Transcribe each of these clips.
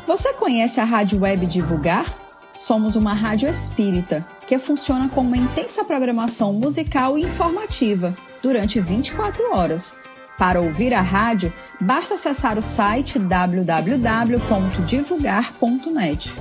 Você conhece a Rádio Web Divulgar? Somos uma rádio espírita que funciona com uma intensa programação musical e informativa durante 24 horas. Para ouvir a rádio, basta acessar o site www.divulgar.net.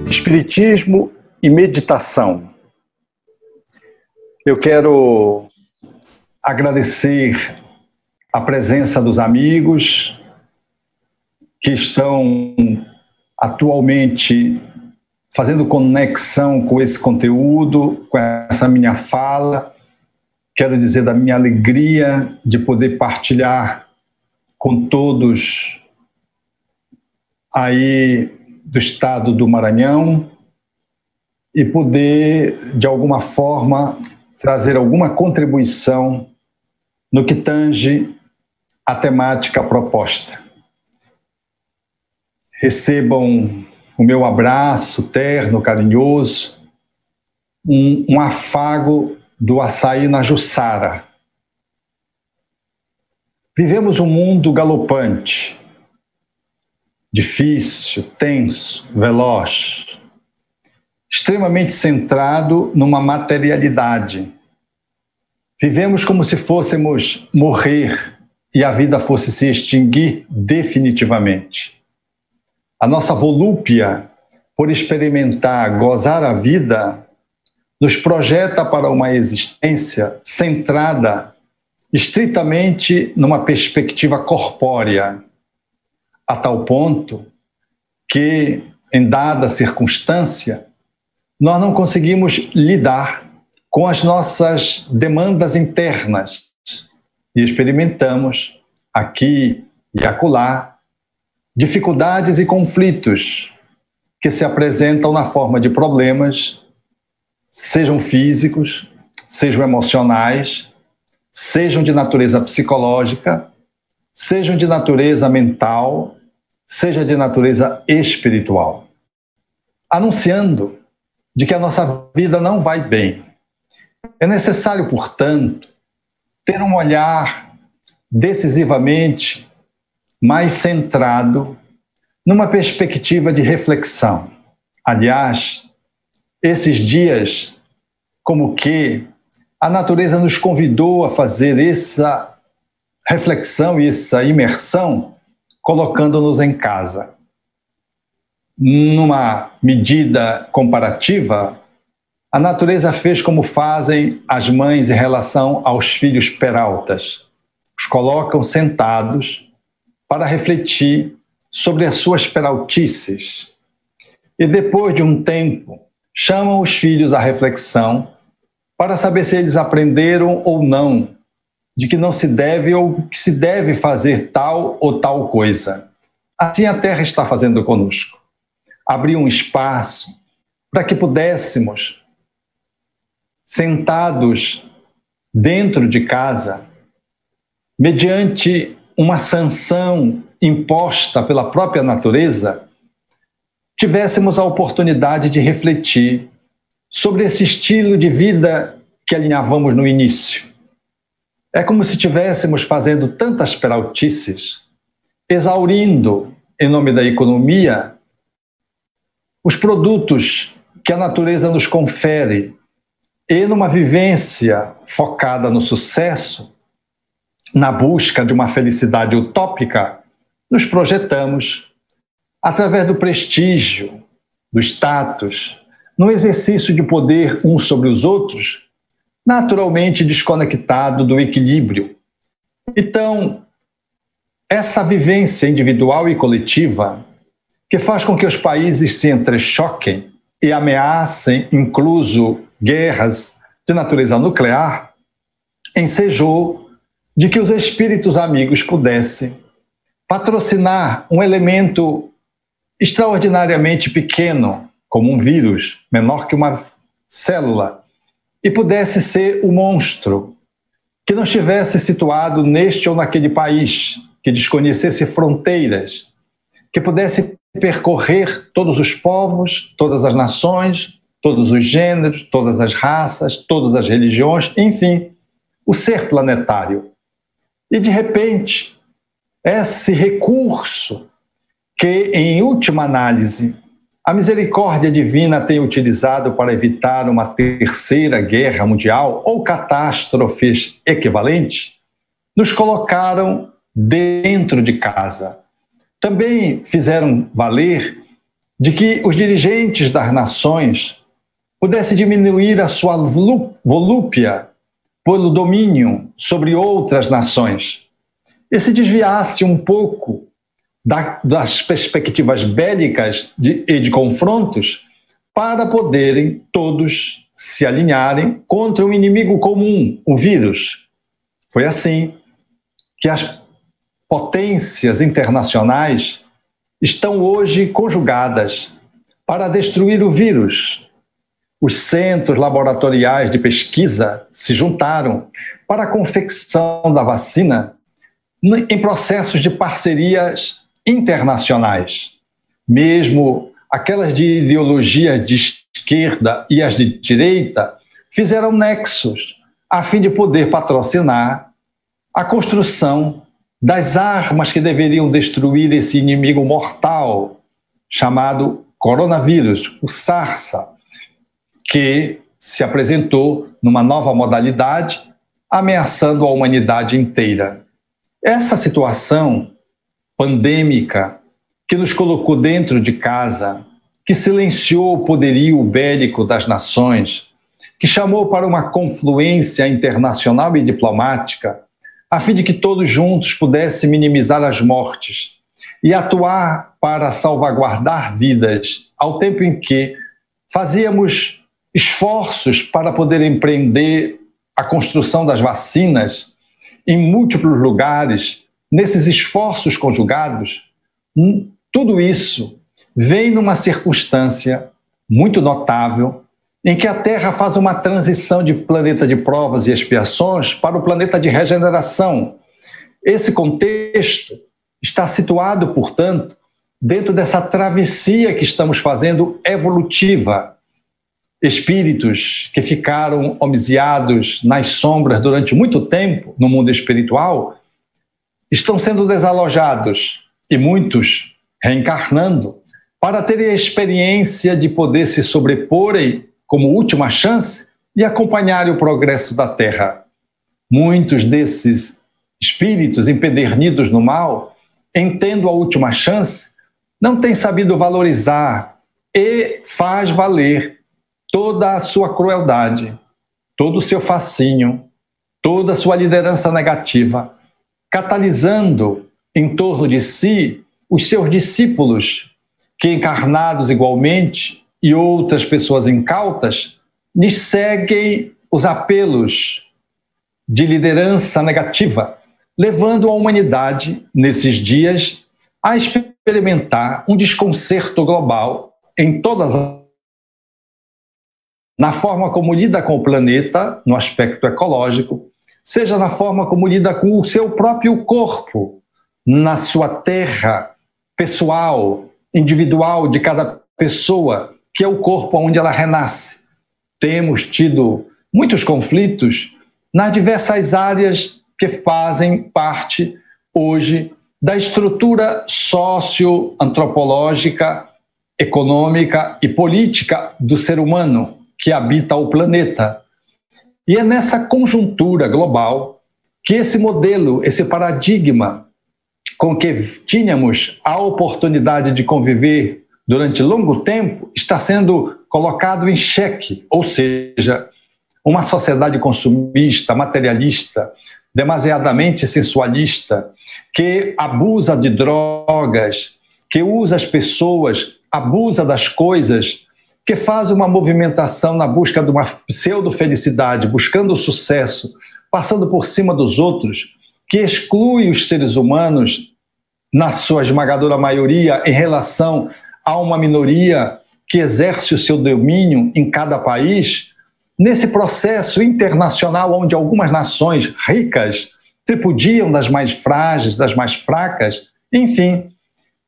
Espiritismo e meditação. Eu quero agradecer a presença dos amigos que estão atualmente fazendo conexão com esse conteúdo, com essa minha fala. Quero dizer da minha alegria de poder partilhar com todos aí do estado do Maranhão e poder, de alguma forma, trazer alguma contribuição no que tange a temática proposta. Recebam o meu abraço terno, carinhoso, um afago do açaí na Jussara. Vivemos um mundo galopante, difícil, tenso, veloz, extremamente centrado numa materialidade. Vivemos como se fôssemos morrer e a vida fosse se extinguir definitivamente. A nossa volúpia por experimentar, gozar a vida, nos projeta para uma existência centrada estritamente numa perspectiva corpórea, a tal ponto que, em dada circunstância, nós não conseguimos lidar com as nossas demandas internas e experimentamos, aqui e acolá, dificuldades e conflitos que se apresentam na forma de problemas, sejam físicos, sejam emocionais, sejam de natureza psicológica, sejam de natureza mental, seja de natureza espiritual, anunciando de que a nossa vida não vai bem. É necessário, portanto, ter um olhar decisivamente mais centrado numa perspectiva de reflexão. Aliás, esses dias, como que a natureza nos convidou a fazer essa reflexão e essa imersão, colocando-nos em casa. Numa medida comparativa, a natureza fez como fazem as mães em relação aos filhos peraltas. Os colocam sentados para refletir sobre as suas peraltices. E depois de um tempo, chamam os filhos à reflexão para saber se eles aprenderam ou não de que não se deve ou que se deve fazer tal ou tal coisa. Assim a Terra está fazendo conosco. Abriu um espaço para que pudéssemos, sentados dentro de casa, mediante uma sanção imposta pela própria natureza, tivéssemos a oportunidade de refletir sobre esse estilo de vida que alinhavamos no início. É como se estivéssemos fazendo tantas peraltices, exaurindo, em nome da economia, os produtos que a natureza nos confere e, numa vivência focada no sucesso, na busca de uma felicidade utópica, nos projetamos através do prestígio, do status, no exercício de poder uns sobre os outros, naturalmente desconectado do equilíbrio. Então, essa vivência individual e coletiva, que faz com que os países se entrechoquem e ameacem, incluso guerras de natureza nuclear, ensejou de que os espíritos amigos pudessem patrocinar um elemento extraordinariamente pequeno, como um vírus, menor que uma célula, e pudesse ser o monstro que não estivesse situado neste ou naquele país, que desconhecesse fronteiras, que pudesse percorrer todos os povos, todas as nações, todos os gêneros, todas as raças, todas as religiões, enfim, o ser planetário. E, de repente, esse recurso que, em última análise, a misericórdia divina tem utilizado para evitar uma terceira guerra mundial ou catástrofes equivalentes, nos colocaram dentro de casa. Também fizeram valer de que os dirigentes das nações pudessem diminuir a sua volúpia pelo domínio sobre outras nações e se desviasse um pouco das perspectivas bélicas e de confrontos para poderem todos se alinharem contra um inimigo comum, o vírus. Foi assim que as potências internacionais estão hoje conjugadas para destruir o vírus. Os centros laboratoriais de pesquisa se juntaram para a confecção da vacina em processos de parcerias internacionais. Mesmo aquelas de ideologia de esquerda e as de direita fizeram nexos a fim de poder patrocinar a construção das armas que deveriam destruir esse inimigo mortal chamado coronavírus, o SARS, que se apresentou numa nova modalidade, ameaçando a humanidade inteira. Essa situação pandêmica que nos colocou dentro de casa, que silenciou o poderio bélico das nações, que chamou para uma confluência internacional e diplomática, a fim de que todos juntos pudessem minimizar as mortes e atuar para salvaguardar vidas, ao tempo em que fazíamos esforços para poder empreender a construção das vacinas em múltiplos lugares. Nesses esforços conjugados, tudo isso vem numa circunstância muito notável em que a Terra faz uma transição de planeta de provas e expiações para o planeta de regeneração. Esse contexto está situado, portanto, dentro dessa travessia que estamos fazendo evolutiva. Espíritos que ficaram homiciados nas sombras durante muito tempo no mundo espiritual estão sendo desalojados e muitos reencarnando para terem a experiência de poder se sobreporem como última chance e acompanharem o progresso da Terra. Muitos desses espíritos empedernidos no mal, entendendo a última chance, não têm sabido valorizar e faz valer toda a sua crueldade, todo o seu fascínio, toda a sua liderança negativa, catalisando em torno de si os seus discípulos, que encarnados igualmente e outras pessoas incautas, lhes seguem os apelos de liderança negativa, levando a humanidade, nesses dias, a experimentar um desconcerto global em todas as... na forma como lida com o planeta, no aspecto ecológico, seja na forma como lida com o seu próprio corpo, na sua terra pessoal, individual de cada pessoa, que é o corpo onde ela renasce. Temos tido muitos conflitos nas diversas áreas que fazem parte hoje da estrutura socioantropológica, econômica e política do ser humano que habita o planeta. E é nessa conjuntura global que esse modelo, esse paradigma com que tínhamos a oportunidade de conviver durante longo tempo, está sendo colocado em xeque, ou seja, uma sociedade consumista, materialista, demasiadamente sensualista, que abusa de drogas, que usa as pessoas, abusa das coisas, que faz uma movimentação na busca de uma pseudo-felicidade, buscando o sucesso, passando por cima dos outros, que exclui os seres humanos, na sua esmagadora maioria, em relação a uma minoria que exerce o seu domínio em cada país, nesse processo internacional onde algumas nações ricas tripudiam das mais frágeis, das mais fracas, enfim,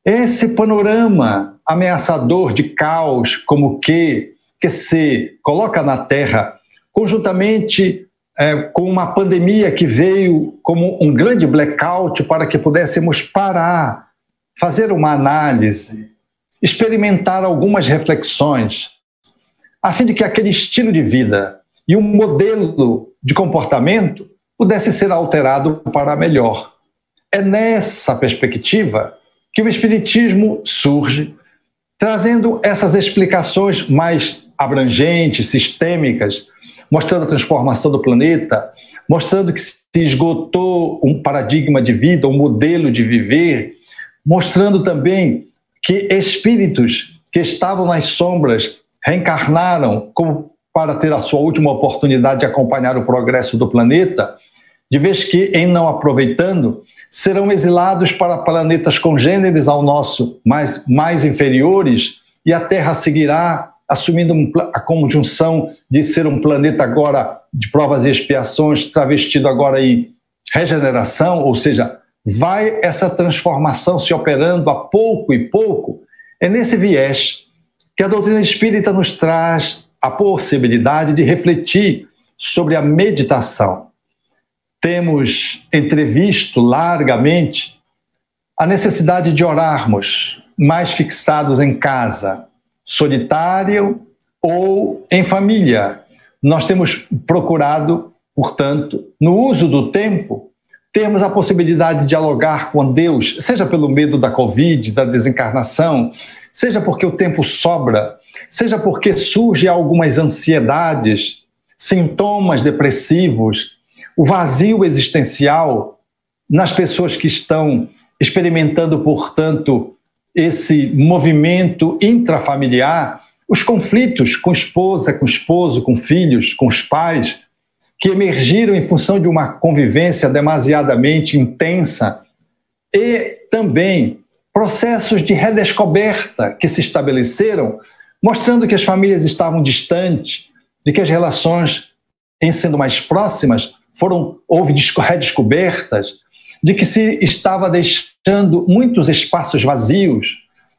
esse panorama ameaçador de caos como que se coloca na Terra, conjuntamente com uma pandemia que veio como um grande blackout para que pudéssemos parar, fazer uma análise, experimentar algumas reflexões, a fim de que aquele estilo de vida e um modelo de comportamento pudesse ser alterado para melhor. É nessa perspectiva que o Espiritismo surge, trazendo essas explicações mais abrangentes, sistêmicas, mostrando a transformação do planeta, mostrando que se esgotou um paradigma de vida, um modelo de viver, mostrando também que espíritos que estavam nas sombras reencarnaram como para ter a sua última oportunidade de acompanhar o progresso do planeta, de vez que, em não aproveitando, serão exilados para planetas congêneres ao nosso, mais inferiores, e a Terra seguirá assumindo a conjunção de ser um planeta agora de provas e expiações, travestido agora em regeneração, ou seja, vai essa transformação se operando a pouco e pouco. É nesse viés que a doutrina espírita nos traz a possibilidade de refletir sobre a meditação. Temos entrevisto largamente a necessidade de orarmos mais fixados em casa, solitário ou em família. Nós temos procurado, portanto, no uso do tempo, termos a possibilidade de dialogar com Deus, seja pelo medo da Covid, da desencarnação, seja porque o tempo sobra, seja porque surgem algumas ansiedades, sintomas depressivos, o vazio existencial nas pessoas que estão experimentando, portanto, esse movimento intrafamiliar, os conflitos com esposa, com esposo, com filhos, com os pais, que emergiram em função de uma convivência demasiadamente intensa, e também processos de redescoberta que se estabeleceram, mostrando que as famílias estavam distantes, de que as relações, em sendo mais próximas, houve redescobertas, de que se estava deixando muitos espaços vazios,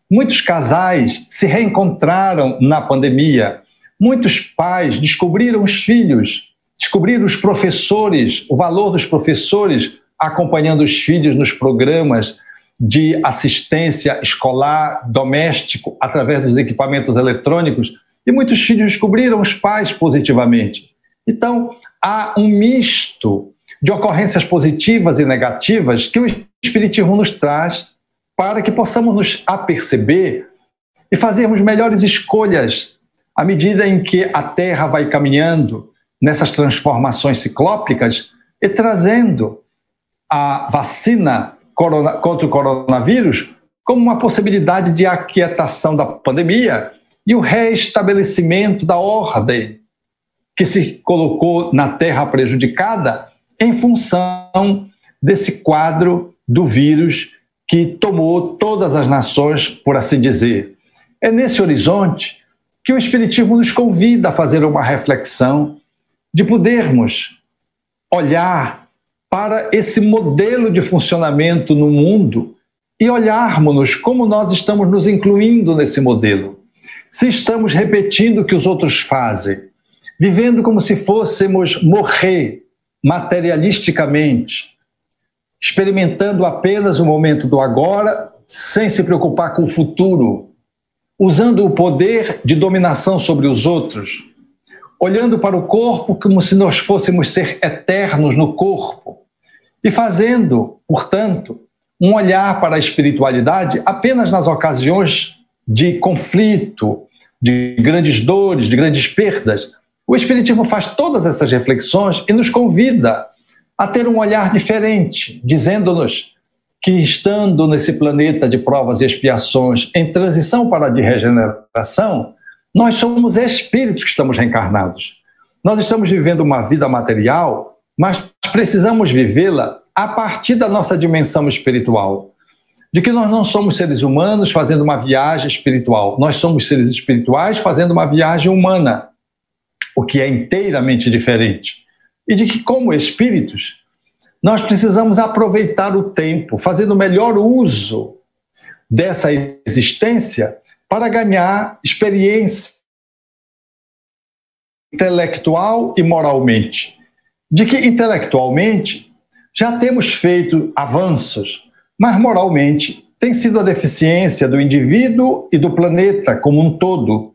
muitos casais se reencontraram na pandemia, muitos pais descobriram os filhos, descobriram os professores, o valor dos professores acompanhando os filhos nos programas de assistência escolar, doméstico, através dos equipamentos eletrônicos, e muitos filhos descobriram os pais positivamente. Então, há um misto de ocorrências positivas e negativas que o Espiritismo nos traz para que possamos nos aperceber e fazermos melhores escolhas à medida em que a Terra vai caminhando nessas transformações ciclópicas e trazendo a vacina contra o coronavírus como uma possibilidade de aquietação da pandemia e o reestabelecimento da ordem que se colocou na Terra prejudicada em função desse quadro do vírus que tomou todas as nações, por assim dizer. É nesse horizonte que o Espiritismo nos convida a fazer uma reflexão de podermos olhar para esse modelo de funcionamento no mundo e olharmos como nós estamos nos incluindo nesse modelo. Se estamos repetindo o que os outros fazem, vivendo como se fôssemos morrer materialisticamente, experimentando apenas o momento do agora, sem se preocupar com o futuro, usando o poder de dominação sobre os outros, olhando para o corpo como se nós fôssemos ser eternos no corpo e fazendo, portanto, um olhar para a espiritualidade apenas nas ocasiões de conflito, de grandes dores, de grandes perdas. O Espiritismo faz todas essas reflexões e nos convida a ter um olhar diferente, dizendo-nos que, estando nesse planeta de provas e expiações, em transição para a de regeneração, nós somos espíritos que estamos reencarnados. Nós estamos vivendo uma vida material, mas precisamos vivê-la a partir da nossa dimensão espiritual. De que nós não somos seres humanos fazendo uma viagem espiritual, nós somos seres espirituais fazendo uma viagem humana. o que é inteiramente diferente, e de que, como espíritos, nós precisamos aproveitar o tempo, fazendo o melhor uso dessa existência para ganhar experiência intelectual e moralmente. De que, intelectualmente, já temos feito avanços, mas moralmente tem sido a deficiência do indivíduo e do planeta como um todo.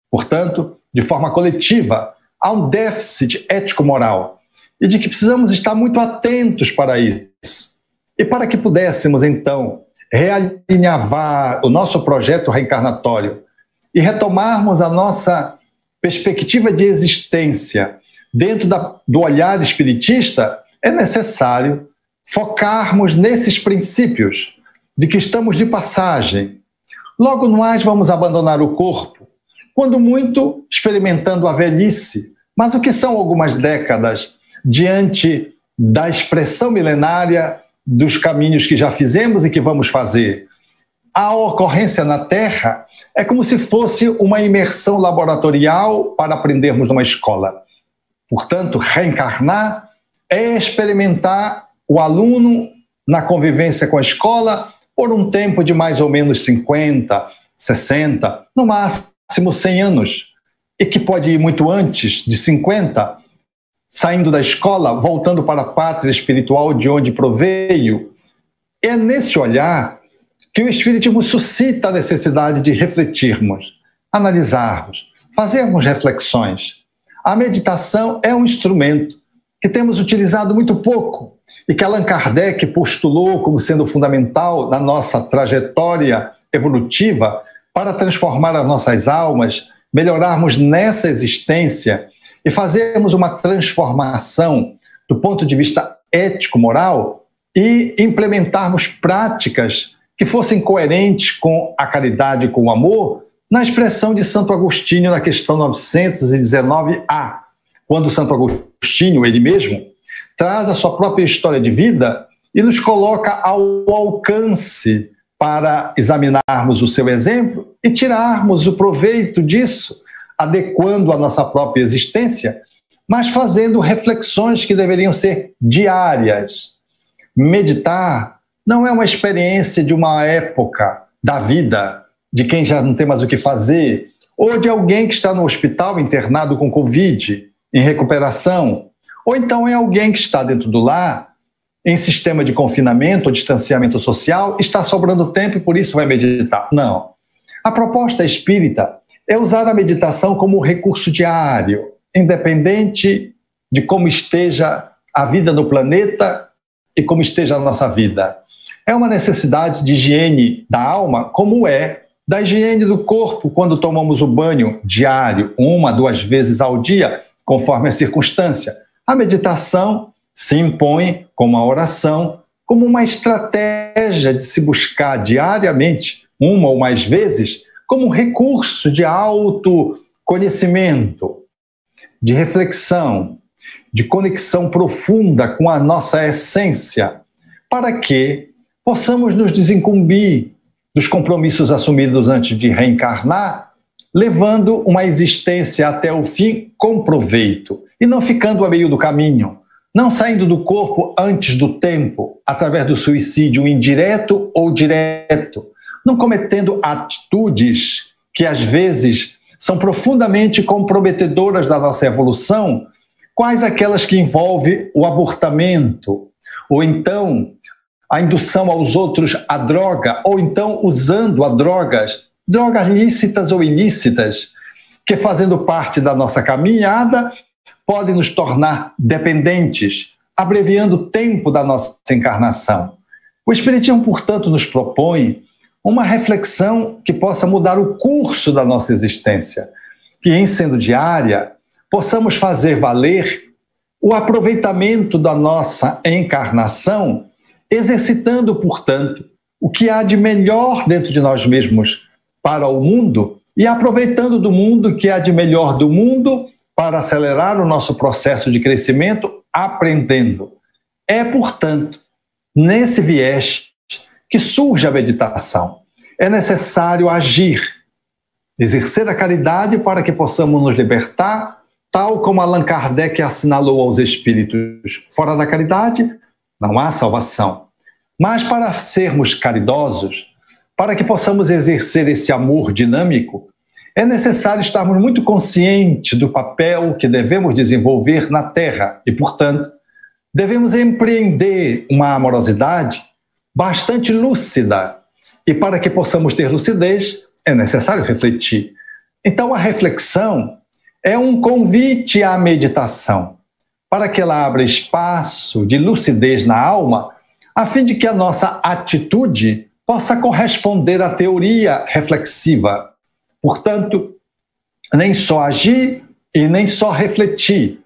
Portanto, de forma coletiva, há um déficit ético-moral e de que precisamos estar muito atentos para isso. E para que pudéssemos, então, realinhavar o nosso projeto reencarnatório e retomarmos a nossa perspectiva de existência dentro do olhar espiritista, é necessário focarmos nesses princípios de que estamos de passagem. Logo mais vamos abandonar o corpo, quando muito experimentando a velhice, mas o que são algumas décadas diante da expressão milenária dos caminhos que já fizemos e que vamos fazer. A ocorrência na Terra é como se fosse uma imersão laboratorial para aprendermos numa escola. Portanto, reencarnar é experimentar o aluno na convivência com a escola por um tempo de mais ou menos 50, 60, no máximo 100 anos, e que pode ir muito antes de 50, saindo da escola, voltando para a pátria espiritual de onde proveio. É nesse olhar que o Espiritismo suscita a necessidade de refletirmos, analisarmos, fazermos reflexões. A meditação é um instrumento que temos utilizado muito pouco e que Allan Kardec postulou como sendo fundamental na nossa trajetória evolutiva para transformar as nossas almas, melhorarmos nessa existência e fazermos uma transformação do ponto de vista ético-moral e implementarmos práticas que fossem coerentes com a caridade e com o amor, na expressão de Santo Agostinho na questão 919A, quando Santo Agostinho, ele mesmo, traz a sua própria história de vida e nos coloca ao alcance para examinarmos o seu exemplo e tirarmos o proveito disso, adequando a nossa própria existência, mas fazendo reflexões que deveriam ser diárias. Meditar não é uma experiência de uma época da vida, de quem já não tem mais o que fazer, ou de alguém que está no hospital internado com Covid, em recuperação, ou então é alguém que está dentro do lar, em sistema de confinamento ou distanciamento social, está sobrando tempo e por isso vai meditar. Não. A proposta espírita é usar a meditação como um recurso diário, independente de como esteja a vida no planeta e como esteja a nossa vida. É uma necessidade de higiene da alma, como é da higiene do corpo quando tomamos o banho diário, 1, 2 vezes ao dia, conforme a circunstância. A meditação se impõe, como a oração, como uma estratégia de se buscar diariamente, 1 ou mais vezes, como um recurso de autoconhecimento, de reflexão, de conexão profunda com a nossa essência, para que possamos nos desincumbir dos compromissos assumidos antes de reencarnar, levando uma existência até o fim com proveito e não ficando a meio do caminho, não saindo do corpo antes do tempo, através do suicídio indireto ou direto, não cometendo atitudes que às vezes são profundamente comprometedoras da nossa evolução, quais aquelas que envolvem o abortamento, ou então a indução aos outros à droga, ou então usando a drogas lícitas ou ilícitas, que fazendo parte da nossa caminhada, podem nos tornar dependentes, abreviando o tempo da nossa encarnação. O Espiritismo, portanto, nos propõe uma reflexão que possa mudar o curso da nossa existência, que, em sendo diária, possamos fazer valer o aproveitamento da nossa encarnação, exercitando, portanto, o que há de melhor dentro de nós mesmos para o mundo e aproveitando do mundo o que há de melhor do mundo para acelerar o nosso processo de crescimento, aprendendo. É, portanto, nesse viés que surge a meditação. É necessário agir, exercer a caridade para que possamos nos libertar, tal como Allan Kardec assinalou aos espíritos, fora da caridade não há salvação. Mas para sermos caridosos, para que possamos exercer esse amor dinâmico, é necessário estarmos muito conscientes do papel que devemos desenvolver na Terra e, portanto, devemos empreender uma amorosidade bastante lúcida. E para que possamos ter lucidez, é necessário refletir. Então, a reflexão é um convite à meditação, para que ela abra espaço de lucidez na alma, a fim de que a nossa atitude possa corresponder à teoria reflexiva. Portanto, nem só agir e nem só refletir.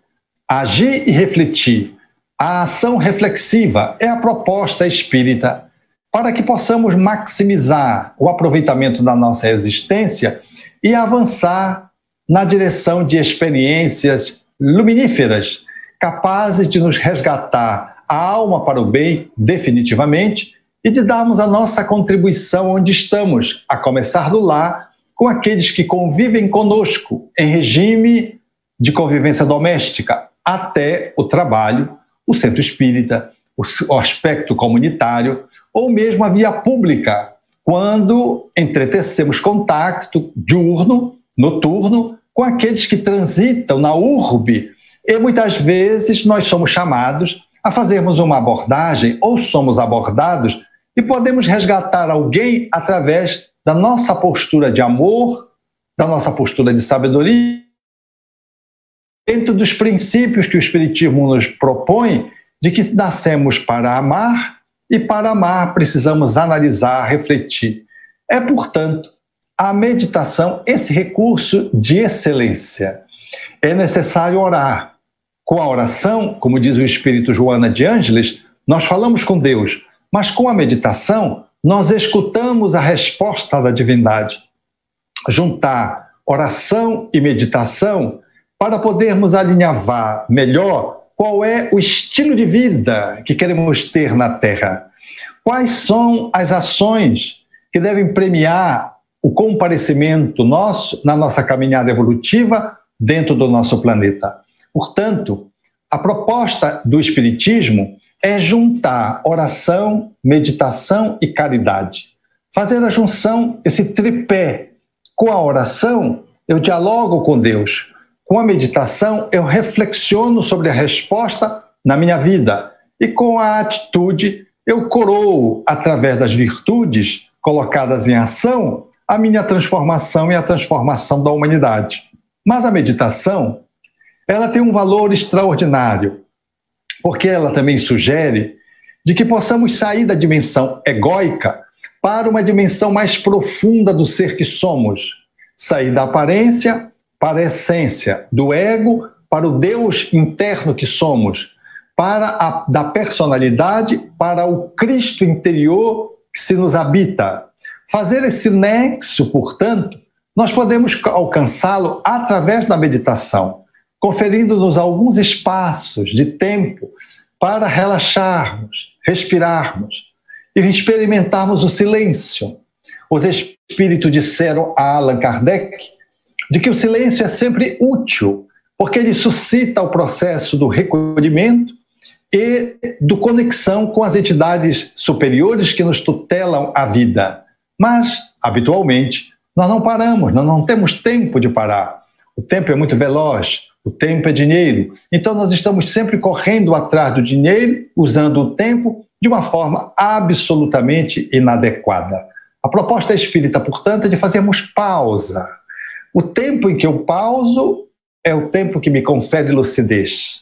Agir e refletir. A ação reflexiva é a proposta espírita para que possamos maximizar o aproveitamento da nossa existência e avançar na direção de experiências luminíferas, capazes de nos resgatar a alma para o bem definitivamente e de darmos a nossa contribuição onde estamos, a começar do lar, com aqueles que convivem conosco em regime de convivência doméstica, até o trabalho, o centro espírita, o aspecto comunitário, ou mesmo a via pública, quando entretecemos contato diurno, noturno, com aqueles que transitam na urbe, e muitas vezes nós somos chamados a fazermos uma abordagem, ou somos abordados, e podemos resgatar alguém através da nossa postura de amor, da nossa postura de sabedoria, dentro dos princípios que o Espiritismo nos propõe, de que nascemos para amar, e para amar precisamos analisar, refletir. É, portanto, a meditação esse recurso de excelência. É necessário orar. Com a oração, como diz o Espírito Joana de Ângeles, nós falamos com Deus, mas com a meditação, nós escutamos a resposta da divindade. Juntar oração e meditação para podermos alinhavar melhor qual é o estilo de vida que queremos ter na Terra. Quais são as ações que devem premiar o comparecimento nosso na nossa caminhada evolutiva dentro do nosso planeta. Portanto, a proposta do Espiritismo é juntar oração, meditação e caridade. Fazer a junção, esse tripé. Com a oração, eu dialogo com Deus. Com a meditação, eu reflexiono sobre a resposta na minha vida. E com a atitude, eu coroo, através das virtudes colocadas em ação, a minha transformação e a transformação da humanidade. Mas a meditação, ela tem um valor extraordinário, porque ela também sugere de que possamos sair da dimensão egóica para uma dimensão mais profunda do ser que somos. Sair da aparência para a essência, do ego para o Deus interno que somos, da personalidade para o Cristo interior que se nos habita. Fazer esse nexo, portanto, nós podemos alcançá-lo através da meditação, conferindo-nos alguns espaços de tempo para relaxarmos, respirarmos e experimentarmos o silêncio. Os espíritos disseram a Allan Kardec de que o silêncio é sempre útil, porque ele suscita o processo do recolhimento e do conexão com as entidades superiores que nos tutelam a vida. Mas, habitualmente, nós não paramos, nós não temos tempo de parar. O tempo é muito veloz, o tempo é dinheiro. Então nós estamos sempre correndo atrás do dinheiro, usando o tempo de uma forma absolutamente inadequada. A proposta espírita, portanto, é de fazermos pausa. O tempo em que eu pauso é o tempo que me confere lucidez.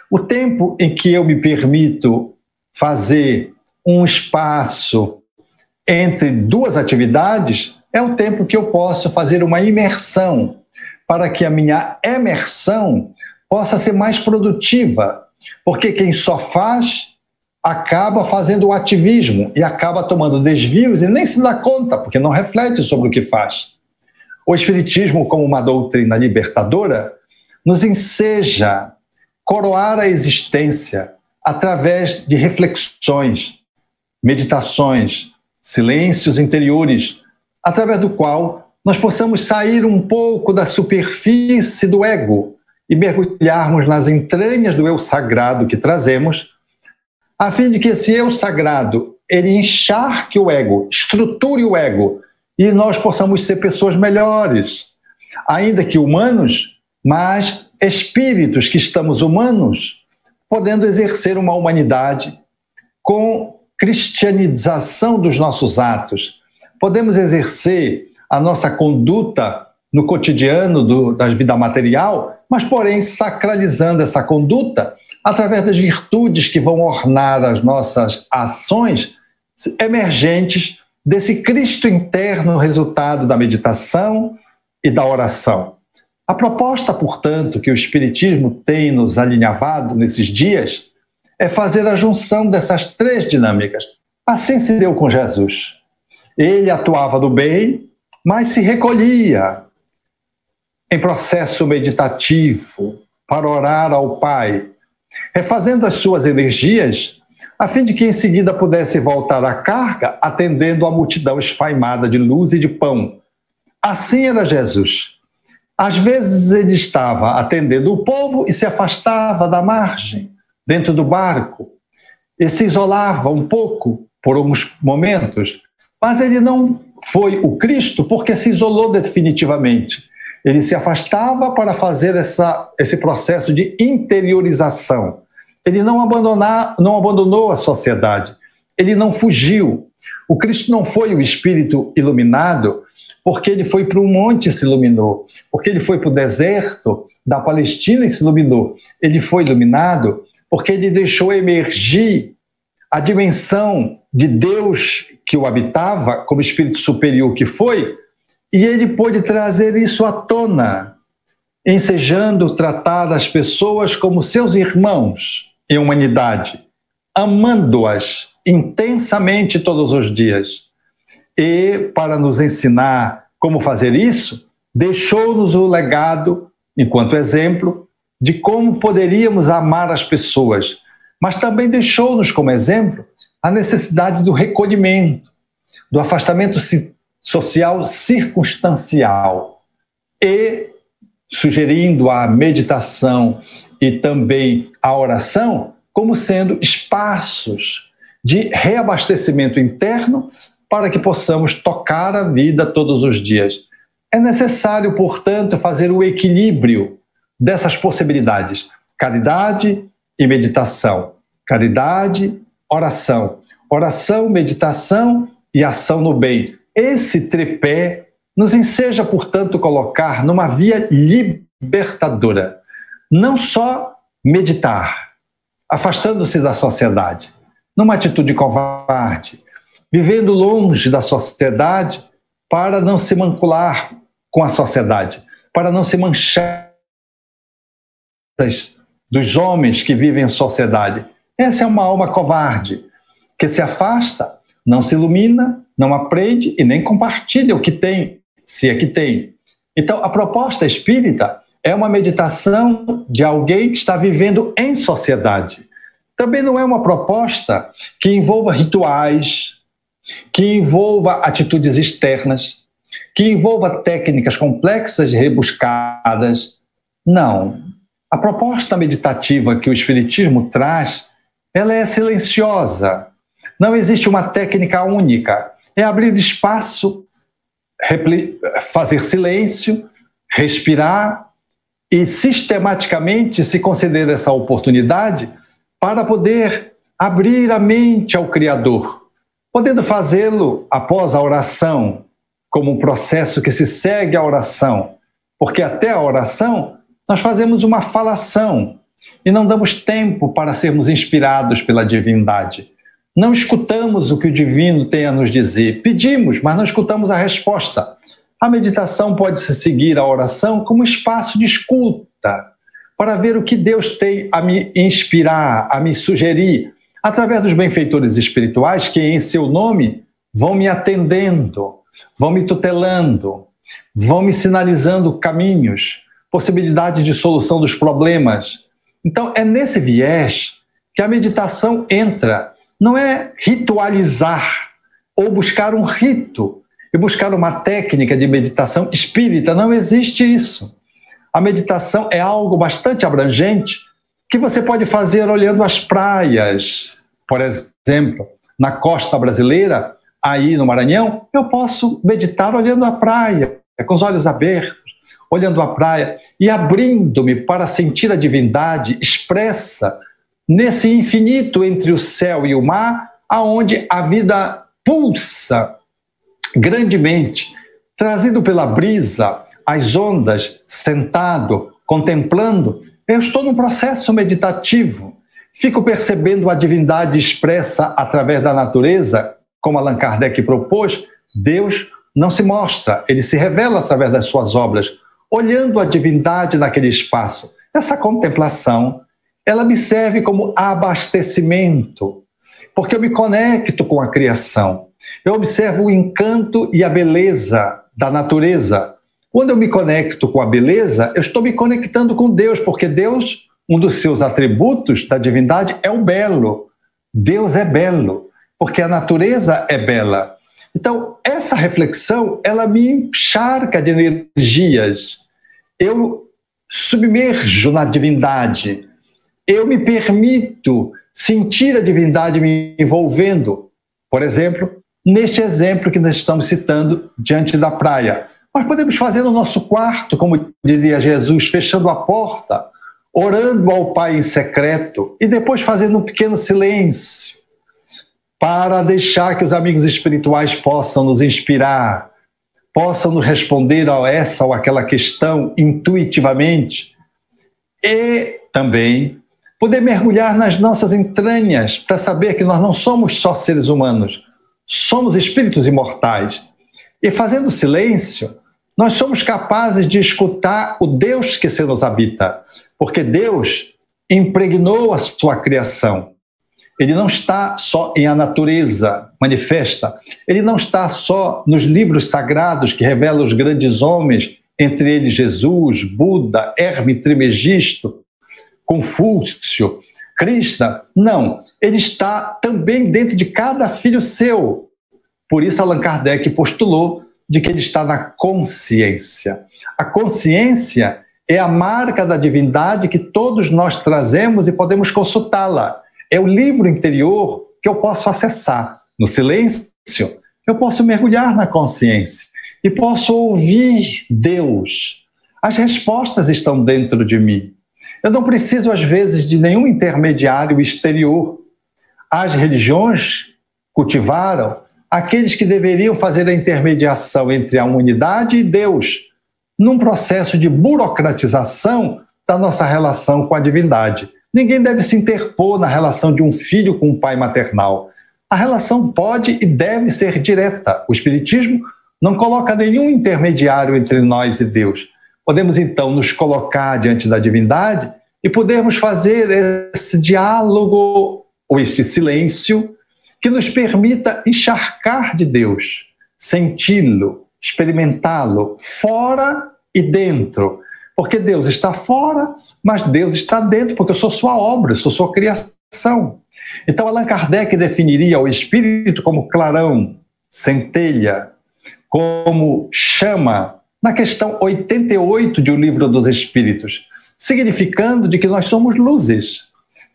O tempo em que eu me permito fazer um espaço entre duas atividades é o tempo que eu posso fazer uma imersão, para que a minha emersão possa ser mais produtiva, porque quem só faz acaba fazendo o ativismo e acaba tomando desvios e nem se dá conta, porque não reflete sobre o que faz. O Espiritismo, como uma doutrina libertadora, nos enseja coroar a existência através de reflexões, meditações, silêncios interiores, através do qual nós possamos sair um pouco da superfície do ego e mergulharmos nas entranhas do eu sagrado que trazemos, a fim de que esse eu sagrado, ele encharque o ego, estruture o ego, e nós possamos ser pessoas melhores, ainda que humanos, mas espíritos que estamos humanos, podendo exercer uma humanidade com cristianização dos nossos atos. Podemos exercer a nossa conduta no cotidiano da vida material, mas, porém, sacralizando essa conduta através das virtudes que vão ornar as nossas ações emergentes desse Cristo interno, resultado da meditação e da oração. A proposta, portanto, que o Espiritismo tem nos alinhavado nesses dias é fazer a junção dessas três dinâmicas. Assim se deu com Jesus. Ele atuava do bem, mas se recolhia em processo meditativo para orar ao Pai, refazendo as suas energias, a fim de que em seguida pudesse voltar à carga, atendendo a multidão esfaimada de luz e de pão. Assim era Jesus. Às vezes ele estava atendendo o povo e se afastava da margem, dentro do barco, e se isolava um pouco por uns momentos, mas ele não foi o Cristo porque se isolou definitivamente. Ele se afastava para fazer esse processo de interiorização. Ele não abandonou a sociedade, ele não fugiu. O Cristo não foi o Espírito iluminado porque ele foi para um monte e se iluminou, porque ele foi para o deserto da Palestina e se iluminou. Ele foi iluminado porque ele deixou emergir a dimensão de Deus que o habitava, como espírito superior que foi, e ele pôde trazer isso à tona, ensejando tratar as pessoas como seus irmãos em humanidade, amando-as intensamente todos os dias. E, para nos ensinar como fazer isso, deixou-nos o legado, enquanto exemplo, de como poderíamos amar as pessoas, mas também deixou-nos como exemplo a necessidade do recolhimento, do afastamento social circunstancial e sugerindo a meditação e também a oração como sendo espaços de reabastecimento interno para que possamos tocar a vida todos os dias. É necessário, portanto, fazer o equilíbrio dessas possibilidades: caridade e meditação, caridade, oração, oração, meditação e ação no bem. Esse tripé nos enseja, portanto, colocar numa via libertadora, não só meditar, afastando-se da sociedade, numa atitude covarde, vivendo longe da sociedade para não se mancular com a sociedade, para não se manchar dos homens que vivem em sociedade. Essa é uma alma covarde, que se afasta, não se ilumina, não aprende e nem compartilha o que tem, se é que tem. Então, a proposta espírita é uma meditação de alguém que está vivendo em sociedade. Também não é uma proposta que envolva rituais, que envolva atitudes externas, que envolva técnicas complexas e rebuscadas. Não. A proposta meditativa que o Espiritismo traz, ela é silenciosa. Não existe uma técnica única. É abrir espaço, fazer silêncio, respirar e sistematicamente se conceder essa oportunidade para poder abrir a mente ao Criador, podendo fazê-lo após a oração, como um processo que se segue à oração, porque até a oração nós fazemos uma falação e não damos tempo para sermos inspirados pela divindade. Não escutamos o que o divino tem a nos dizer. Pedimos, mas não escutamos a resposta. A meditação pode se seguir à oração como espaço de escuta, para ver o que Deus tem a me inspirar, a me sugerir, através dos benfeitores espirituais que, em seu nome, vão me atendendo, vão me tutelando, vão me sinalizando caminhos, possibilidades de solução dos problemas. Então, é nesse viés que a meditação entra. Não é ritualizar ou buscar um rito e buscar uma técnica de meditação espírita. Não existe isso. A meditação é algo bastante abrangente que você pode fazer olhando as praias. Por exemplo, na costa brasileira, aí no Maranhão, eu posso meditar olhando a praia, com os olhos abertos, olhando a praia e abrindo-me para sentir a divindade expressa nesse infinito entre o céu e o mar, aonde a vida pulsa grandemente, trazido pela brisa, as ondas, sentado, contemplando. Eu estou num processo meditativo. Fico percebendo a divindade expressa através da natureza, como Allan Kardec propôs. Deus não se mostra, ele se revela através das suas obras, olhando a divindade naquele espaço. Essa contemplação, ela me serve como abastecimento, porque eu me conecto com a criação. Eu observo o encanto e a beleza da natureza. Quando eu me conecto com a beleza, eu estou me conectando com Deus, porque Deus, um dos seus atributos da divindade é o belo. Deus é belo, porque a natureza é bela. Então, essa reflexão, ela me encharca de energias. Eu submerjo na divindade. Eu me permito sentir a divindade me envolvendo. Por exemplo, neste exemplo que nós estamos citando diante da praia. Nós podemos fazer no nosso quarto, como diria Jesus, fechando a porta, orando ao Pai em secreto e depois fazendo um pequeno silêncio para deixar que os amigos espirituais possam nos inspirar, possam nos responder a essa ou aquela questão intuitivamente e também poder mergulhar nas nossas entranhas para saber que nós não somos só seres humanos, somos espíritos imortais. E fazendo silêncio, nós somos capazes de escutar o Deus que se nos habita, porque Deus impregnou a sua criação. Ele não está só em a natureza manifesta, ele não está só nos livros sagrados que revelam os grandes homens, entre eles Jesus, Buda, Hermes Trismegisto, Confúcio, Krishna. Não, ele está também dentro de cada filho seu. Por isso Allan Kardec postulou de que ele está na consciência. A consciência é a marca da divindade que todos nós trazemos e podemos consultá-la. É o livro interior que eu posso acessar. No silêncio, eu posso mergulhar na consciência e posso ouvir Deus. As respostas estão dentro de mim. Eu não preciso, às vezes, de nenhum intermediário exterior. As religiões cultivaram aqueles que deveriam fazer a intermediação entre a humanidade e Deus, num processo de burocratização da nossa relação com a divindade. Ninguém deve se interpor na relação de um filho com um pai maternal. A relação pode e deve ser direta. O Espiritismo não coloca nenhum intermediário entre nós e Deus. Podemos, então, nos colocar diante da divindade e podermos fazer esse diálogo ou este silêncio que nos permita encharcar de Deus, senti-lo, experimentá-lo, fora e dentro. Porque Deus está fora, mas Deus está dentro, porque eu sou sua obra, eu sou sua criação. Então, Allan Kardec definiria o espírito como clarão, centelha, como chama, na questão 88 de O Livro dos Espíritos, significando de que nós somos luzes.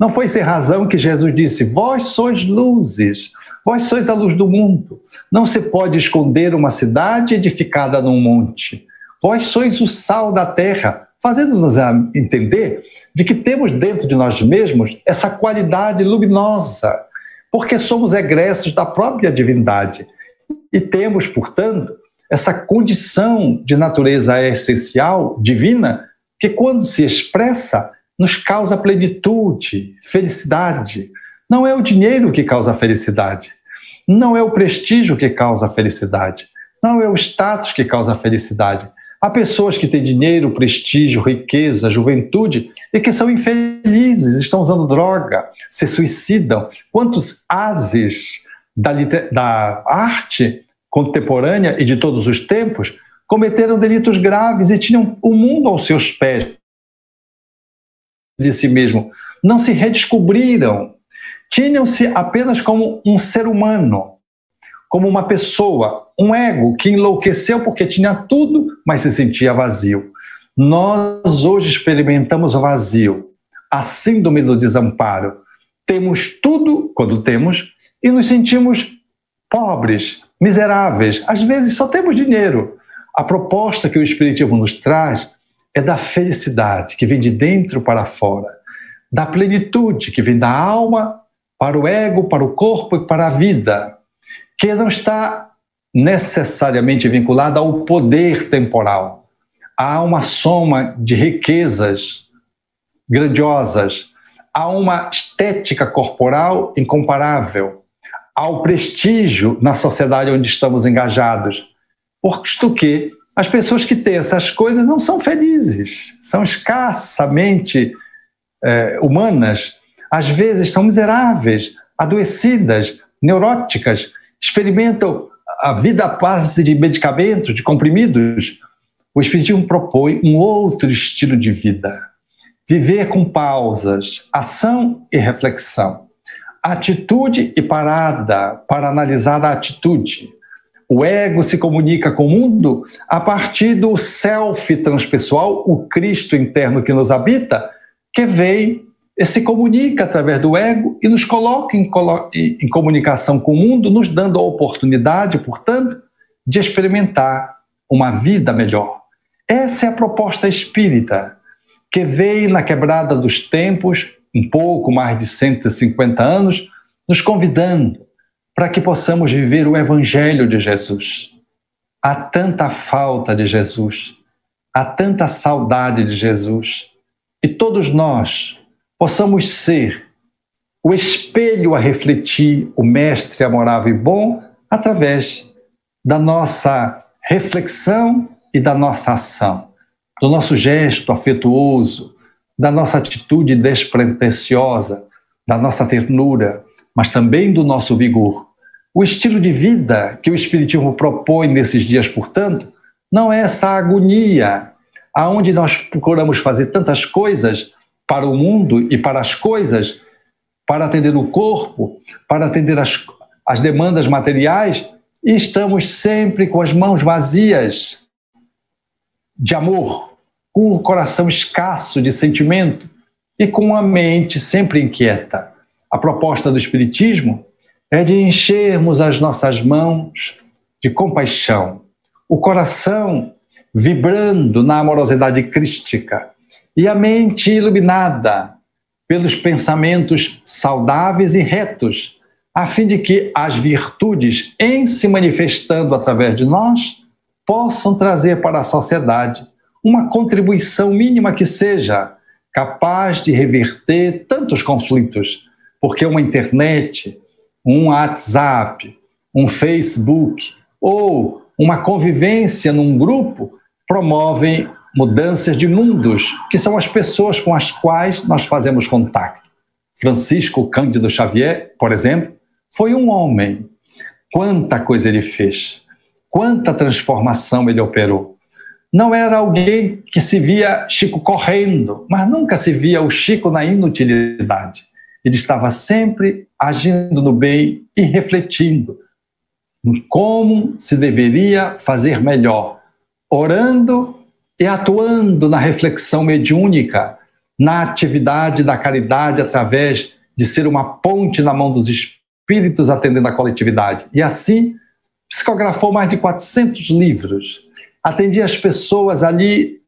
Não foi sem razão que Jesus disse: vós sois luzes, vós sois a luz do mundo. Não se pode esconder uma cidade edificada num monte. Vós sois o sal da terra, fazendo-nos entender de que temos dentro de nós mesmos essa qualidade luminosa, porque somos egressos da própria divindade. E temos, portanto, essa condição de natureza essencial, divina, que quando se expressa, nos causa plenitude, felicidade. Não é o dinheiro que causa felicidade, não é o prestígio que causa felicidade, não é o status que causa felicidade. Há pessoas que têm dinheiro, prestígio, riqueza, juventude e que são infelizes, estão usando droga, se suicidam. Quantos ases da arte contemporânea e de todos os tempos cometeram delitos graves e tinham o mundo aos seus pés de si mesmo. Não se redescobriram. Tinham-se apenas como um ser humano, como uma pessoa, um ego que enlouqueceu porque tinha tudo, mas se sentia vazio. Nós hoje experimentamos o vazio, a síndrome do desamparo. Temos tudo quando temos e nos sentimos pobres, miseráveis. Às vezes só temos dinheiro. A proposta que o Espiritismo nos traz é da felicidade, que vem de dentro para fora, da plenitude, que vem da alma para o ego, para o corpo e para a vida, que não está necessariamente vinculada ao poder temporal. Há uma soma de riquezas grandiosas, há uma estética corporal incomparável, ao prestígio na sociedade onde estamos engajados. Posto que as pessoas que têm essas coisas não são felizes, são escassamente humanas, às vezes são miseráveis, adoecidas, neuróticas, experimentam a vida à base de medicamentos, de comprimidos. O Espiritismo propõe um outro estilo de vida. Viver com pausas, ação e reflexão. Atitude e parada para analisar a atitude. O ego se comunica com o mundo a partir do self transpessoal, o Cristo interno que nos habita, que vem e se comunica através do ego e nos coloca em comunicação com o mundo, nos dando a oportunidade, portanto, de experimentar uma vida melhor. Essa é a proposta espírita, que veio na quebrada dos tempos, um pouco mais de 150 anos, nos convidando para que possamos viver o Evangelho de Jesus. Há tanta falta de Jesus, há tanta saudade de Jesus, e todos nós possamos ser o espelho a refletir o Mestre amorável e bom através da nossa reflexão e da nossa ação, do nosso gesto afetuoso, da nossa atitude despretensiosa, da nossa ternura, mas também do nosso vigor. O estilo de vida que o Espiritismo propõe nesses dias, portanto, não é essa agonia, aonde nós procuramos fazer tantas coisas para o mundo e para as coisas, para atender o corpo, para atender as demandas materiais, e estamos sempre com as mãos vazias de amor, com o coração escasso de sentimento e com a mente sempre inquieta. A proposta do Espiritismo é de enchermos as nossas mãos de compaixão, o coração vibrando na amorosidade crística e a mente iluminada pelos pensamentos saudáveis e retos, a fim de que as virtudes, em se manifestando através de nós, possam trazer para a sociedade uma contribuição mínima que seja capaz de reverter tantos conflitos, porque uma internet, um WhatsApp, um Facebook ou uma convivência num grupo promovem mudanças de mundos, que são as pessoas com as quais nós fazemos contato. Francisco Cândido Xavier, por exemplo, foi um homem. Quanta coisa ele fez, quanta transformação ele operou. Não era alguém que se via Chico correndo, mas nunca se via o Chico na inutilidade. Ele estava sempre agindo no bem e refletindo em como se deveria fazer melhor, orando e atuando na reflexão mediúnica, na atividade da caridade através de ser uma ponte na mão dos espíritos atendendo a coletividade. E assim, psicografou mais de 400 livros, atendia as pessoas ali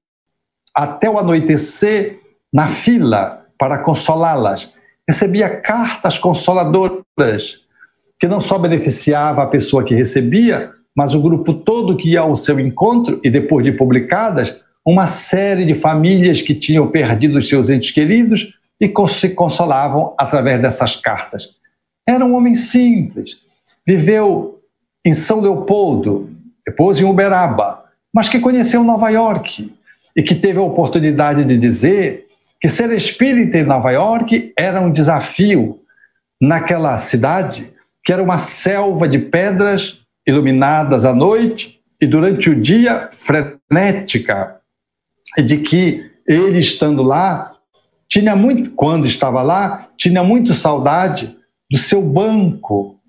até o anoitecer na fila para consolá-las. Recebia cartas consoladoras, que não só beneficiava a pessoa que recebia, mas o grupo todo que ia ao seu encontro, e depois de publicadas, uma série de famílias que tinham perdido os seus entes queridos e se consolavam através dessas cartas. Era um homem simples, viveu em São Leopoldo, depois em Uberaba, mas que conheceu Nova York e que teve a oportunidade de dizer que ser espírita em Nova York era um desafio naquela cidade, que era uma selva de pedras iluminadas à noite e durante o dia frenética, e de que ele, estando lá, quando estava lá, tinha muito saudade do seu banco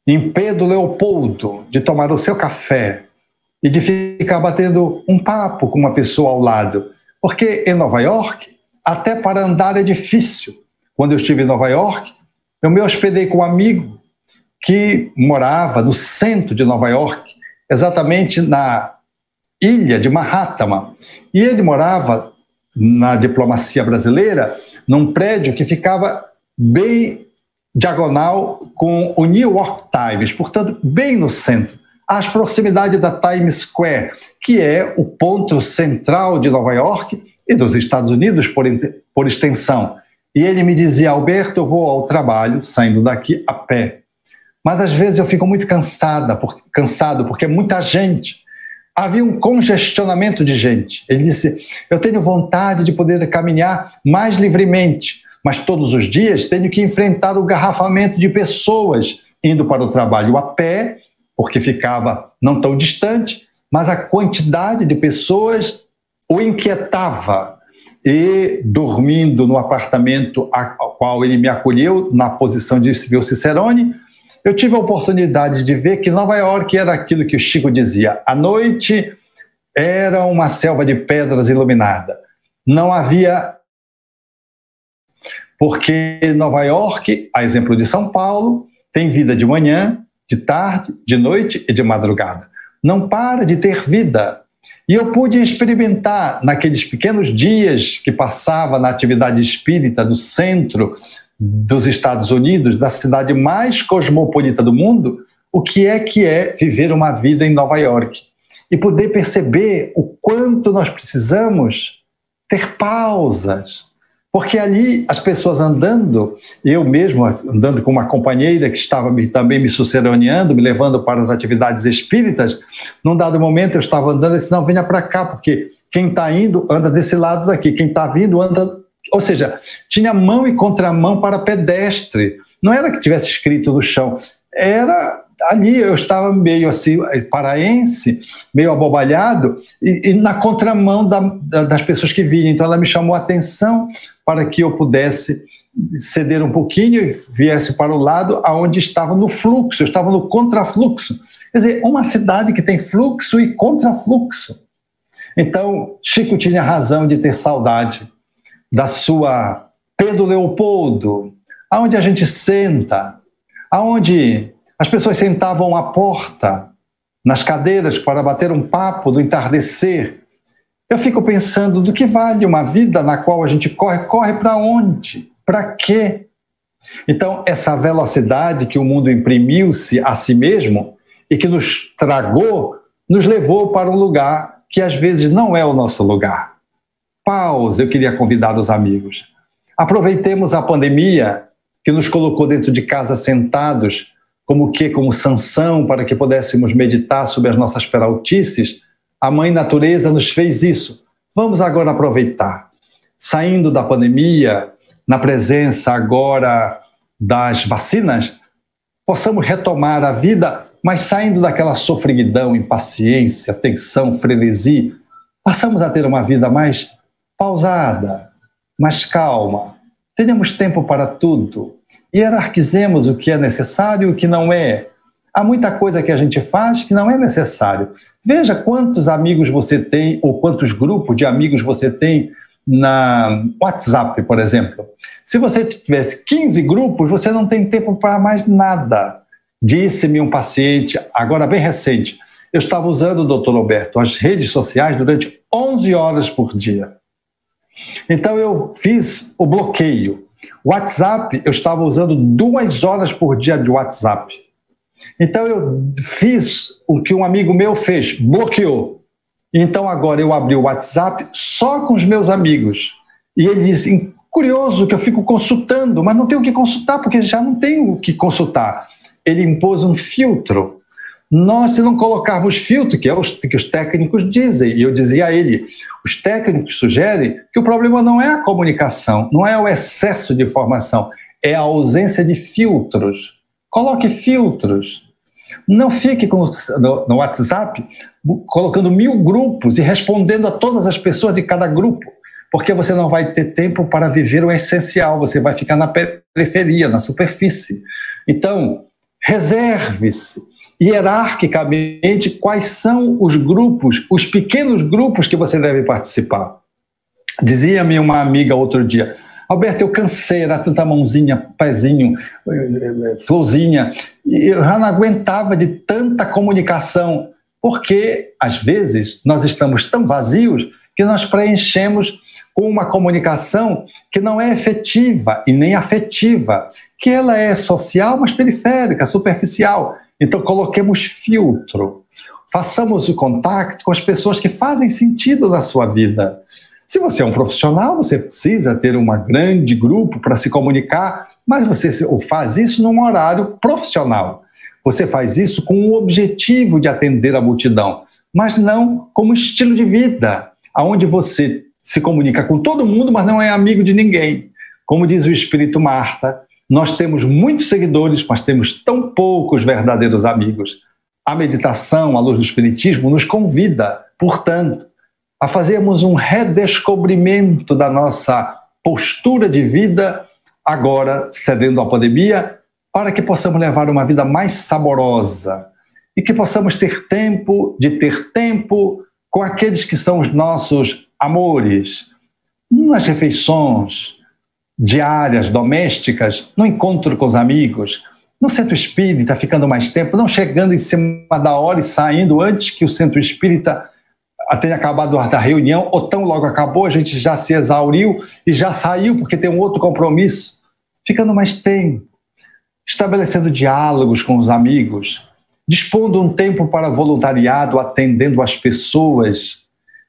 em Pedro Leopoldo, de tomar o seu café e de ficar batendo um papo com uma pessoa ao lado, Porque em Nova York, até para andar é difícil. Quando eu estive em Nova York, eu me hospedei com um amigo que morava no centro de Nova York, exatamente na ilha de Manhattan. E ele morava na diplomacia brasileira, num prédio que ficava bem diagonal com o New York Times, portanto, bem no centro, às proximidades da Times Square, que é o ponto central de Nova York e dos Estados Unidos por extensão. E ele me dizia: Alberto, eu vou ao trabalho saindo daqui a pé. Mas às vezes eu fico muito cansado, porque é muita gente. Havia um congestionamento de gente. Ele disse: eu tenho vontade de poder caminhar mais livremente, mas todos os dias tenho que enfrentar o garrafamento de pessoas indo para o trabalho a pé, porque ficava não tão distante, mas a quantidade de pessoas o inquietava. E dormindo no apartamento ao qual ele me acolheu, na posição de civil cicerone, eu tive a oportunidade de ver que Nova York era aquilo que o Chico dizia: a noite era uma selva de pedras iluminada. Não havia... Porque Nova York, a exemplo de São Paulo, tem vida de manhã, de tarde, de noite e de madrugada. Não para de ter vida. E eu pude experimentar, naqueles pequenos dias que passava na atividade espírita no centro dos Estados Unidos, da cidade mais cosmopolita do mundo, o que é viver uma vida em Nova York. E poder perceber o quanto nós precisamos ter pausas. Porque ali as pessoas andando, eu mesmo andando com uma companheira que estava também me suceroneando, me levando para as atividades espíritas, num dado momento eu estava andando e disse: não, venha para cá, porque quem está indo anda desse lado daqui, quem está vindo anda... Ou seja, tinha mão e contramão para pedestre. Não era que tivesse escrito no chão, era... Ali eu estava meio assim, paraense, meio abobalhado, e na contramão das pessoas que vinham. Então ela me chamou a atenção para que eu pudesse ceder um pouquinho e viesse para o lado aonde estava no fluxo, eu estava no contrafluxo. Quer dizer, uma cidade que tem fluxo e contrafluxo. Então, Chico tinha razão de ter saudade da sua Pedro Leopoldo, aonde a gente senta, aonde... As pessoas sentavam à porta, nas cadeiras, para bater um papo do entardecer. Eu fico pensando, do que vale uma vida na qual a gente corre para onde? Para quê? Então, essa velocidade que o mundo imprimiu-se a si mesmo e que nos tragou, nos levou para um lugar que às vezes não é o nosso lugar. Pausa, eu queria convidar os amigos. Aproveitemos a pandemia que nos colocou dentro de casa sentados, como Sansão, para que pudéssemos meditar sobre as nossas peraltices. A Mãe Natureza nos fez isso. Vamos agora aproveitar. Saindo da pandemia, na presença agora das vacinas, possamos retomar a vida, mas saindo daquela sofreguidão, impaciência, tensão, frenesi, passamos a ter uma vida mais pausada, mais calma. Tenhamos tempo para tudo. Hierarquizemos o que é necessário e o que não é. Há muita coisa que a gente faz que não é necessário. Veja quantos amigos você tem, ou quantos grupos de amigos você tem na WhatsApp, por exemplo. Se você tivesse 15 grupos, você não tem tempo para mais nada. Disse-me um paciente, agora bem recente, eu estava usando, doutor Alberto, as redes sociais durante 11 horas por dia. Então eu fiz o bloqueio. WhatsApp, eu estava usando 2 horas por dia de WhatsApp. Então eu fiz o que um amigo meu fez, bloqueou. Então agora eu abri o WhatsApp só com os meus amigos. E ele disse, curioso que eu fico consultando, mas não tenho o que consultar, porque já não tenho o que consultar. Ele impôs um filtro. Nós, se não colocarmos filtro, que é o que os técnicos dizem, e eu dizia a ele, os técnicos sugerem que o problema não é a comunicação, não é o excesso de informação, é a ausência de filtros. Coloque filtros. Não fique no WhatsApp colocando 1000 grupos e respondendo a todas as pessoas de cada grupo, porque você não vai ter tempo para viver o essencial, você vai ficar na periferia, na superfície. Então, reserve-se hierarquicamente quais são os grupos, os pequenos grupos que você deve participar. Dizia-me uma amiga outro dia: Alberto, eu cansei, era tanta mãozinha, pezinho, florzinha, e eu já não aguentava de tanta comunicação, porque às vezes nós estamos tão vazios que nós preenchemos com uma comunicação que não é efetiva e nem afetiva, que ela é social, mas periférica, superficial. Então coloquemos filtro, façamos o contato com as pessoas que fazem sentido na sua vida. Se você é um profissional, você precisa ter um grande grupo para se comunicar, mas você faz isso num horário profissional. Você faz isso com o objetivo de atender a multidão, mas não como estilo de vida, onde você se comunica com todo mundo, mas não é amigo de ninguém. Como diz o Espírito Marta, nós temos muitos seguidores, mas temos tão poucos verdadeiros amigos. A meditação, à luz do Espiritismo, nos convida, portanto, a fazermos um redescobrimento da nossa postura de vida, agora cedendo à pandemia, para que possamos levar uma vida mais saborosa e que possamos ter tempo com aqueles que são os nossos amores, nas refeições diárias, domésticas, no encontro com os amigos, no centro espírita, ficando mais tempo, não chegando em cima da hora e saindo antes que o centro espírita tenha acabado a reunião, ou tão logo acabou, a gente já se exauriu e já saiu porque tem um outro compromisso. Ficando mais tempo, estabelecendo diálogos com os amigos, dispondo um tempo para voluntariado, atendendo as pessoas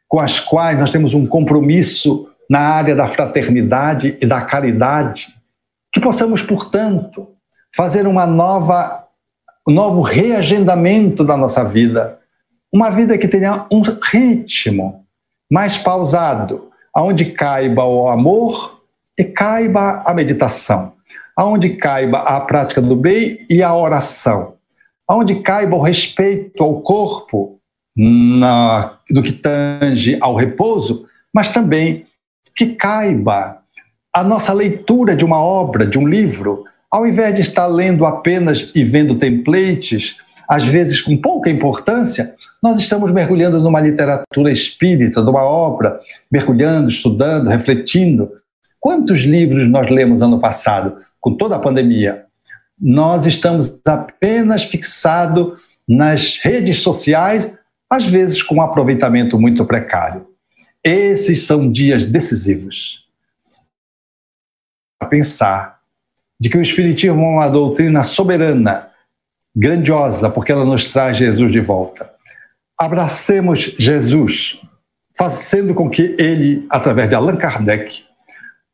com as quais nós temos um compromisso na área da fraternidade e da caridade, que possamos, portanto, fazer um novo reagendamento da nossa vida, uma vida que tenha um ritmo mais pausado, onde caiba o amor e caiba a meditação, onde caiba a prática do bem e a oração, onde caiba o respeito ao corpo, do que tange ao repouso, mas também que caiba a nossa leitura de uma obra, de um livro, ao invés de estar lendo apenas e vendo templates, às vezes com pouca importância, nós estamos mergulhando numa literatura espírita, numa obra, mergulhando, estudando, refletindo. Quantos livros nós lemos ano passado, com toda a pandemia? Nós estamos apenas fixados nas redes sociais, às vezes com um aproveitamento muito precário. Esses são dias decisivos. A pensar de que o Espiritismo é uma doutrina soberana, grandiosa, porque ela nos traz Jesus de volta. Abracemos Jesus, fazendo com que ele, através de Allan Kardec,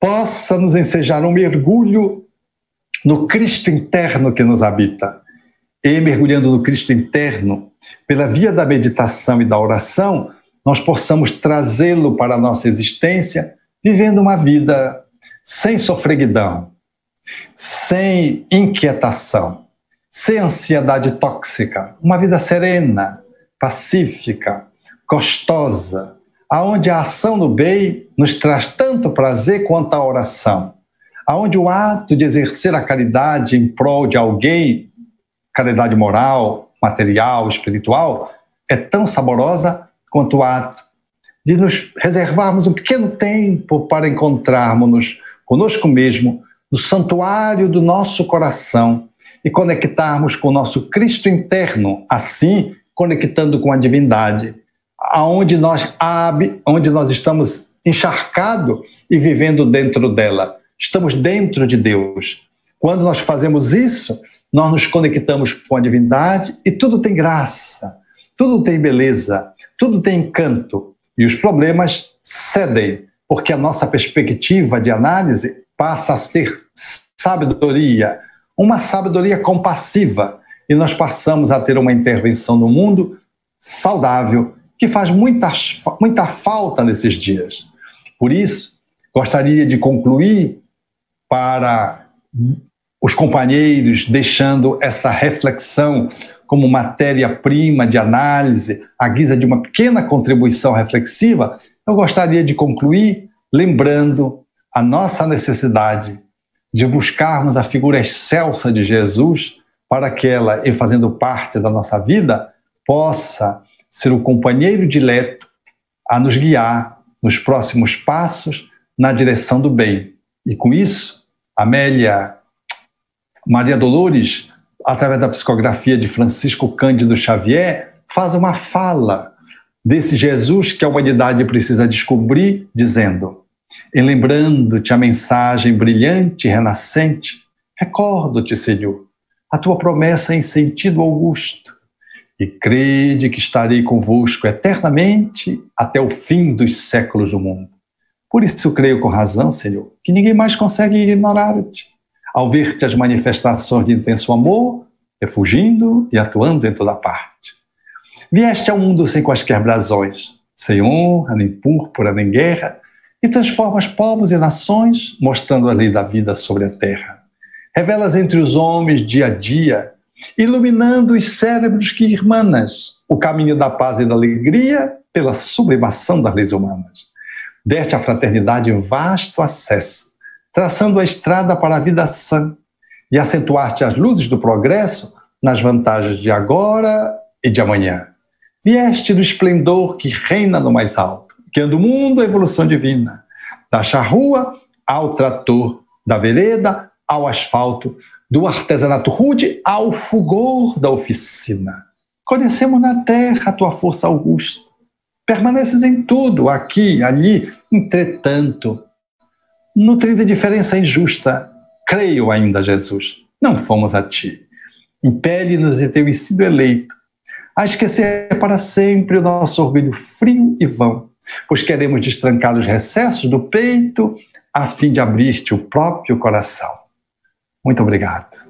possa nos ensejar um mergulho no Cristo interno que nos habita. E mergulhando no Cristo interno, pela via da meditação e da oração, nós possamos trazê-lo para a nossa existência, vivendo uma vida sem sofreguidão, sem inquietação, sem ansiedade tóxica, uma vida serena, pacífica, gostosa, aonde a ação do bem nos traz tanto prazer quanto a oração, aonde o ato de exercer a caridade em prol de alguém, caridade moral, material, espiritual, é tão saborosa quanto o ato de nos reservarmos um pequeno tempo para encontrarmos-nos conosco mesmo no santuário do nosso coração e conectarmos com o nosso Cristo interno, assim conectando com a divindade, onde nós estamos encharcados e vivendo dentro dela. Estamos dentro de Deus. Quando nós fazemos isso, nós nos conectamos com a divindade e tudo tem graça, tudo tem beleza, tudo tem encanto. E os problemas cedem, porque a nossa perspectiva de análise passa a ser sabedoria, uma sabedoria compassiva, e nós passamos a ter uma intervenção no mundo saudável, que faz muita falta nesses dias. Por isso, gostaria de concluir para os companheiros, deixando essa reflexão como matéria-prima de análise, à guisa de uma pequena contribuição reflexiva. Eu gostaria de concluir lembrando a nossa necessidade de buscarmos a figura excelsa de Jesus, para que ela, e fazendo parte da nossa vida, possa ser o companheiro dileto a nos guiar nos próximos passos na direção do bem. E com isso, Maria Dolores, através da psicografia de Francisco Cândido Xavier, faz uma fala desse Jesus que a humanidade precisa descobrir, dizendo: em lembrando-te a mensagem brilhante e renascente, recordo-te, Senhor, a tua promessa em sentido augusto, e crede que estarei convosco eternamente até o fim dos séculos do mundo. Por isso creio com razão, Senhor, que ninguém mais consegue ignorar-te, ao ver-te as manifestações de intenso amor, refugindo e atuando em toda parte. Vieste ao mundo sem quaisquer brasões, sem honra, nem púrpura, nem guerra, e transformas povos e nações, mostrando a lei da vida sobre a terra. Revelas entre os homens dia a dia, iluminando os cérebros que irmanas, o caminho da paz e da alegria pela sublimação das leis humanas. Deste à fraternidade vasto acesso, traçando a estrada para a vida sã, e acentuaste as luzes do progresso nas vantagens de agora e de amanhã. Vieste do esplendor que reina no mais alto, guiando o mundo à evolução divina, da charrua ao trator, da vereda ao asfalto, do artesanato rude ao fulgor da oficina. Conhecemos na terra a tua força augusta. Permaneces em tudo, aqui, ali, entretanto. Nutrida diferença injusta, creio ainda, Jesus, não fomos a ti. Impele-nos em teu ensino eleito a esquecer para sempre o nosso orgulho frio e vão, pois queremos destrancar os recessos do peito a fim de abrir-te o próprio coração. Muito obrigado.